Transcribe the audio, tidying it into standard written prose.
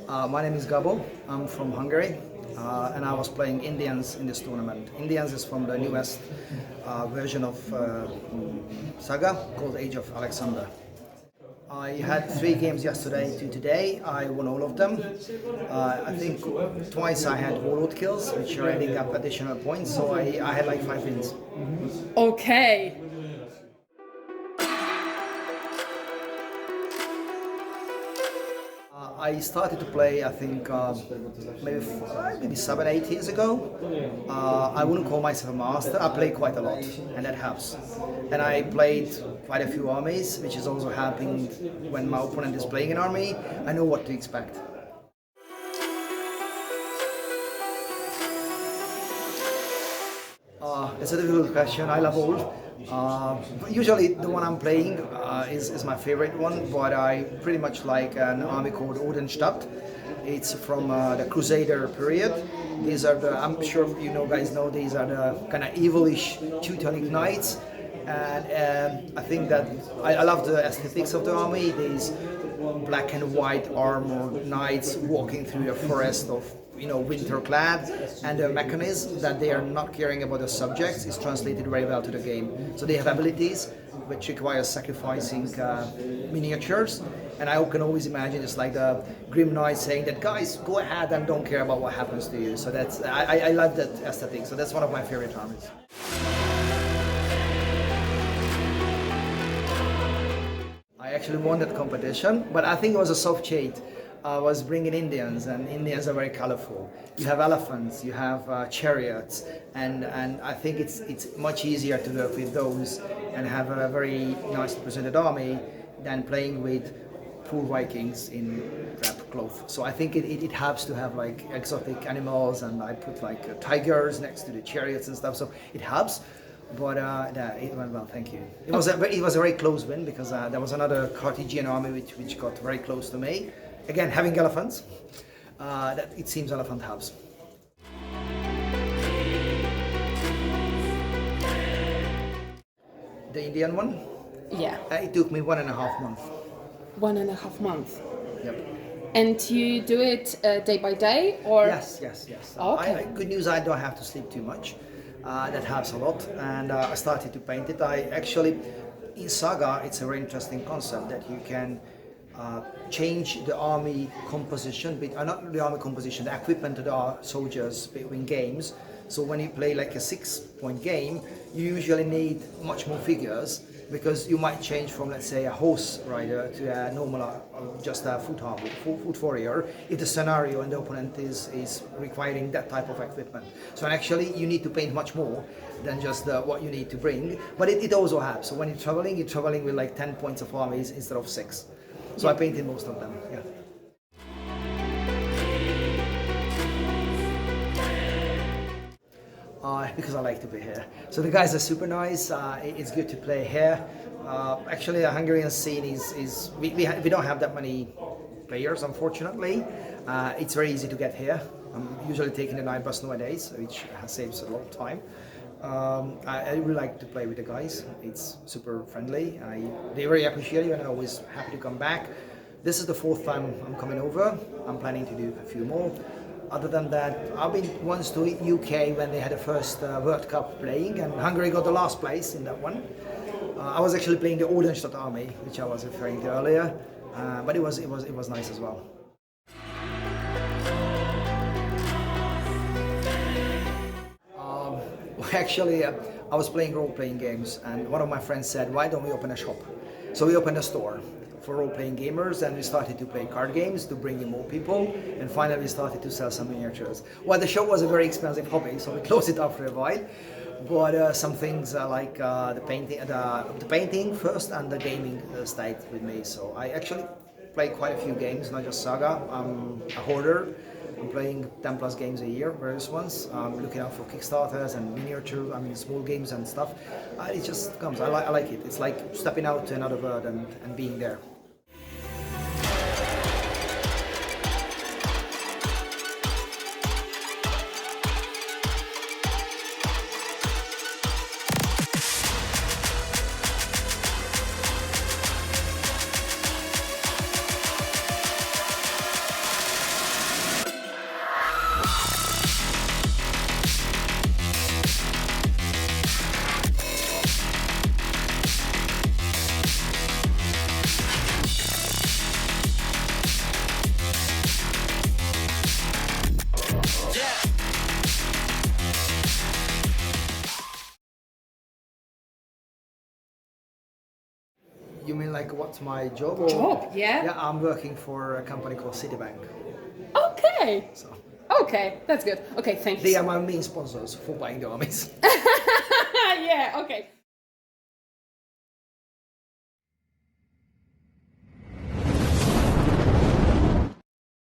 My name is Gabor. I'm from Hungary, and I was playing Indians in this tournament. Indians is from the newest version of SAGA called Age of Alexander. I had 3 games yesterday to today. I won all of them. I think twice I had warlord kills, which are adding up additional points, so I had like 5 wins. Okay. I started to play, I think, maybe 7, 8 years ago. I wouldn't call myself a master. I play quite a lot, and that helps. And I played quite a few armies, which is also helping when my opponent is playing an army. I know what to expect. It's a difficult question. I love all. Usually the one I'm playing is my favorite one, but I pretty much like an army called Ordenstaat. It's from the Crusader period. These are the, I'm sure you know guys know, these are the kind of evilish Teutonic knights. And I think that I love the aesthetics of the army. These black and white armored knights walking through a forest of winter clad, and the mechanism that they are not caring about the subjects is translated very well to the game. So they have abilities which require sacrificing miniatures, and I can always imagine it's like the Grim Knight saying that guys, go ahead and don't care about what happens to you. So that's I love that aesthetic. So that's one of my favorite armies. I actually won that competition, but I think it was a soft cheat. I was bringing Indians, and Indians are very colorful. You have elephants, you have chariots, and I think it's much easier to work with those and have a very nicely presented army than playing with poor Vikings in drab cloth. So I think it helps to have like exotic animals, and I put like tigers next to the chariots and stuff, so it helps. But it went well, thank you. It was a very close win because there was another Carthaginian army which got very close to me. Again, having elephants, that it seems elephant helps. The Indian one? Yeah. It took me 1.5 months. 1.5 months. Yep. And you do it day by day, or? Yes. Okay. Good news, I don't have to sleep too much. That helps a lot, and I started to paint it. I actually, in SAGA, it's a very interesting concept that you can change the army composition, not the army composition, the equipment of the soldiers between games. So when you play like a 6-point game, you usually need much more figures, because you might change from, let's say, a horse rider to a normal, just a foot warrior, if the scenario and the opponent is requiring that type of equipment. So actually you need to paint much more than just what you need to bring, but it also helps. So when you're traveling with like 10 points of armies instead of 6. So I painted most of them, yeah. Because I like to be here. So the guys are super nice. It's good to play here. Actually, the Hungarian scene is we don't have that many players, unfortunately. It's very easy to get here. I'm usually taking the night bus nowadays, which saves a lot of time. I really like to play with the guys. It's super friendly. They're very appreciative, and I'm always happy to come back. This is the 4th time I'm coming over. I'm planning to do a few more. Other than that, I've been once to UK when they had the first World Cup playing, and Hungary got the last place in that one. I was actually playing the Ordenstaat army, which I was referring to earlier, but it was nice as well. Actually, I was playing role-playing games, and one of my friends said, why don't we open a shop? So we opened a store for role-playing gamers, and we started to play card games to bring in more people, and finally we started to sell some miniatures. Well, the shop was a very expensive hobby, so we closed it after a while, but some things like the painting first, and the gaming stayed with me. So I actually play quite a few games, not just SAGA. I'm a hoarder. I'm playing 10 plus games a year, various ones. I'm looking out for Kickstarters and miniatures, small games and stuff. It just comes, I like it. It's like stepping out to another world and being there. You mean like what's my job? Or? Job, yeah. Yeah, I'm working for a company called Citibank. Okay. So Okay, that's good. Okay, thanks. they are my main sponsors for buying the armies. Yeah, okay.